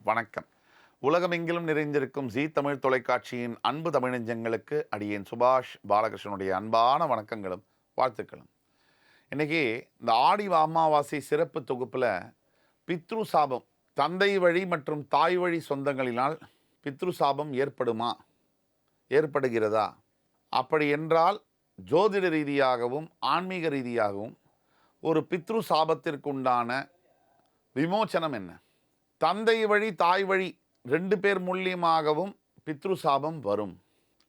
வணக்கம். உலகமெங்கிலும் நிறைந்திருக்கும் ஜீ தமிழ் தொலைக்காட்சியின் அன்பு தமிழஞ்சங்களுக்கு அடியேன் சுபாஷ் பாலகிருஷ்ணனுடைய அன்பான வணக்கங்களும் வாழ்த்துக்களும். இன்னைக்கு இந்த ஆடி அமாவாசை சிறப்பு தொகுப்பில் பித்ரு சாபம், தந்தை வழி மற்றும் தாய் வழி சொந்தங்களினால் பித்ரு சாபம் ஏற்படுமா, ஏற்படுகிறதா, அப்படி என்றால் ஜோதிட ரீதியாகவும் ஆன்மீக ரீதியாகவும் ஒரு பித்ரு சாபத்திற்குண்டான விமோச்சனம் என்ன? தந்தை வழி தாய் வழி 2 பேர் மூலியமாகவும் பித்ரு சாபம் வரும்.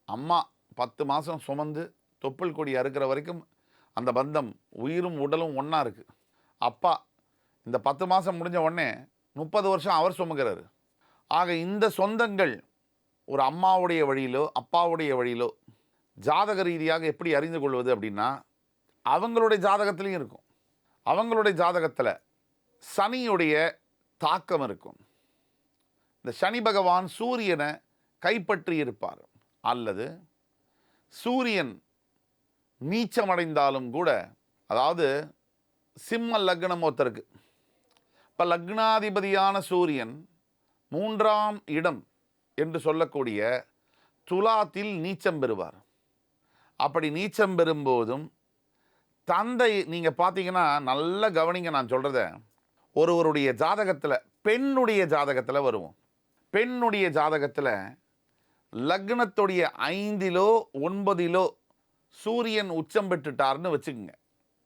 அம்மா 10 மாதம் சுமந்து தொப்புள் கொடி அறுக்கிற வரைக்கும் அந்த பந்தம் உயிரும் உடலும் ஒன்றா இருக்குது. அப்பா இந்த 10 மாதம் முடிஞ்ச உடனே 30 வருஷம் அவர் சுமக்கிறாரு. ஆக இந்த சொந்தங்கள் ஒரு அம்மாவுடைய வழியிலோ அப்பாவுடைய வழியிலோ ஜாதக ரீதியாக எப்படி அறிந்து கொள்வது அப்படின்னா, அவங்களுடைய ஜாதகத்திலையும் இருக்கும். அவங்களுடைய ஜாதகத்தில் சனியுடைய தாக்கம் இருக்கும். இந்த சனி பகவான் சூரியனை கைப்பற்றி இருப்பார், அல்லது சூரியன் நீச்சமடைந்தாலும் கூட, அதாவது சிம்ம லக்னம் ஒருத்தருக்கு, இப்போ லக்னாதிபதியான சூரியன் 3ஆம் இடம் என்று சொல்லக்கூடிய துலாத்தில் நீச்சம் பெறுவார். அப்படி நீச்சம் பெறும்போதும் தந்தை, நீங்கள் பார்த்தீங்கன்னா நல்ல கவனிங்க நான் சொல்கிறத, ஒருவருடைய ஜாதகத்தில், பெண்ணுடைய ஜாதகத்தில் வருவோம். பெண்ணுடைய ஜாதகத்தில் லக்னத்துடைய 5லோ 9லோ சூரியன் உச்சம் பெற்றுட்டார்னு வச்சுக்கோங்க.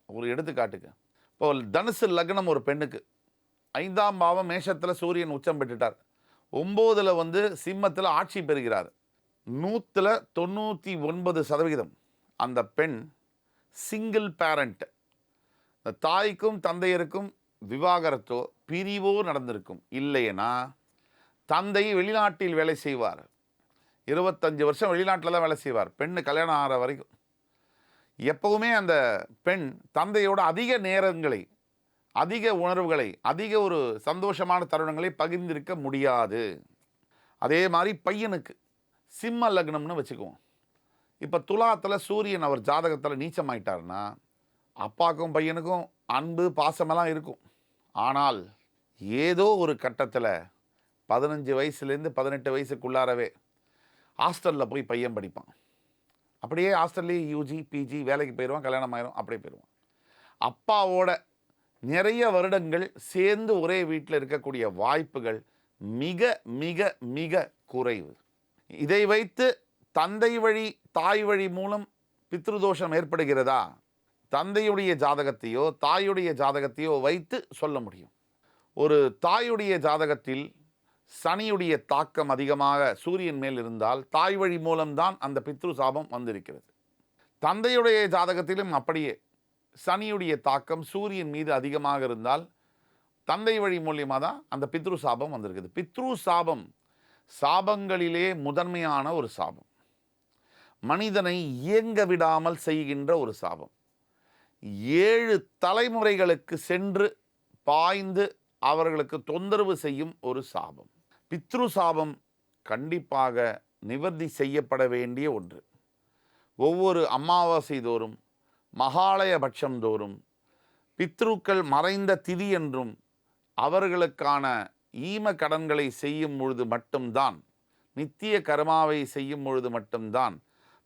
ஒரு எடுத்துக்காட்டுக்கு, இப்போ தனுசு லக்னம் ஒரு பெண்ணுக்கு 5ஆம் பாவம் மேஷத்தில் சூரியன் உச்சம் பெற்றுட்டார், 9ல் சிம்மத்தில் ஆட்சி பெறுகிறார், 199% அந்த பெண் சிங்கிள் பேரண்ட். இந்த தாய்க்கும் தந்தையருக்கும் விவாகரத்தோ பிரிவோ நடந்திருக்கும். இல்லைன்னா தந்தை வெளிநாட்டில் வேலை செய்வார், 25 வருஷம் வெளிநாட்டில் தான் வேலை செய்வார், பெண்ணு கல்யாணம் ஆகிற வரைக்கும். எப்பவுமே அந்த பெண் தந்தையோட அதிக நேரங்களை, அதிக உணர்வுகளை, அதிக ஒரு சந்தோஷமான தருணங்களை பகிர்ந்திருக்க முடியாது. அதே மாதிரி பையனுக்கு சிம்ம லக்னம்னு வச்சுக்குவோம். இப்போ துலாத்தில் சூரியன் அவர் ஜாதகத்தில் நீச்சமாயிட்டார்னா அப்பாவுக்கும் பையனுக்கும் அன்பு பாசமெல்லாம் இருக்கும். ஆனால் ஏதோ ஒரு கட்டத்தில் 15 வயசுலேருந்து 18 வயசுக்குள்ளாரவே ஹாஸ்டலில் போய் பையன் படிப்பான். அப்படியே ஹாஸ்டல்லேயே யூஜி பிஜி வேலைக்கு போயிடுவான், கல்யாணம் ஆயிரும், அப்படியே போயிடுவான். அப்பாவோட நிறைய வருடங்கள் சேர்ந்து ஒரே வீட்டில் இருக்கக்கூடிய வாய்ப்புகள் மிக மிக மிக குறைவு. இதை வைத்து தந்தை வழி தாய் வழி மூலம் பித்ருதோஷம் ஏற்படுகிறதா, தந்தையுடைய ஜாதகத்தையோ தாயுடைய ஜாதகத்தையோ வைத்து சொல்ல முடியும். ஒரு தாயுடைய ஜாதகத்தில் சனியுடைய தாக்கம் அதிகமாக சூரியன் மேல் இருந்தால் தாய் வழி மூலம்தான் அந்த பித்ரு சாபம் வந்திருக்கிறது. தந்தையுடைய ஜாதகத்திலும் அப்படியே சனியுடைய தாக்கம் சூரியன் மீது அதிகமாக இருந்தால் தந்தை வழி மூலியமாக தான் அந்த பித்ரு சாபம் வந்திருக்குது. பித்ரு சாபம் சாபங்களிலே முதன்மையான ஒரு சாபம், மனிதனை இயங்க விடாமல் செய்கின்ற ஒரு சாபம், 7 தலைமுறைகளுக்கு சென்று பாய்ந்து அவர்களுக்கு தொந்தரவு செய்யும் ஒரு சாபம். பித்ரு சாபம் கண்டிப்பாக நிவர்த்தி செய்யப்பட வேண்டிய ஒன்று. ஒவ்வொரு அமாவாசை தோறும், மகாலய பட்சம் தோறும், பித்ருக்கள் மறைந்த திதி என்றும் அவர்களுக்கான ஈம கடன்களை செய்யும் பொழுது மட்டும்தான், நித்திய கர்மாவை செய்யும் பொழுது மட்டும்தான்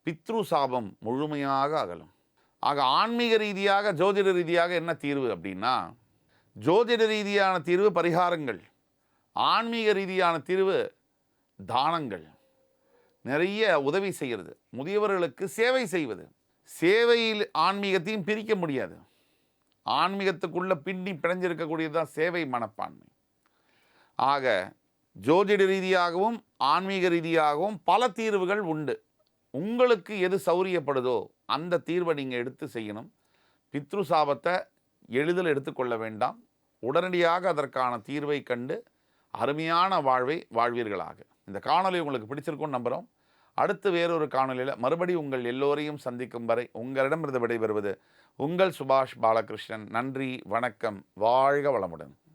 பித்ரு சாபம் முழுமையாக அகலும். ஆக ஆன்மீக ரீதியாக ஜோதிட ரீதியாக என்ன தீர்வு அப்படின்னா, ஜோதிட ரீதியான தீர்வு பரிகாரங்கள், ஆன்மீக ரீதியான தீர்வு தானங்கள், நிறைய உதவி செய்கிறது, முதியவர்களுக்கு சேவை செய்வது. சேவையில் ஆன்மீகத்தையும் பிரிக்க முடியாது. ஆன்மீகத்துக்குள்ள பின்னி பிணைஞ்சிருக்கக்கூடியது தான் சேவை மனப்பான்மை. ஆக ஜோதிட ரீதியாகவும் ஆன்மீக ரீதியாகவும் பல தீர்வுகள் உண்டு. உங்களுக்கு எது சௌரியப்படுதோ அந்த தீர்வை நீங்கள் எடுத்து செய்யணும். பித்ரு சாபத்தை எளிதில் எடுத்துக்கொள்ள வேண்டாம். உடனடியாக அதற்கான தீர்வை கண்டு அருமையான வாழ்வை வாழ்வீர்களாக. இந்த காணொலி உங்களுக்கு பிடிச்சிருக்கும்னு நம்புகிறோம். அடுத்து வேறொரு காணொலியில் மறுபடி உங்கள் எல்லோரையும் சந்திக்கும் வரை உங்களிடமிருந்து விடைபெறுவது உங்கள் சுபாஷ் பாலகிருஷ்ணன். நன்றி, வணக்கம், வாழ்க வளமுடன்.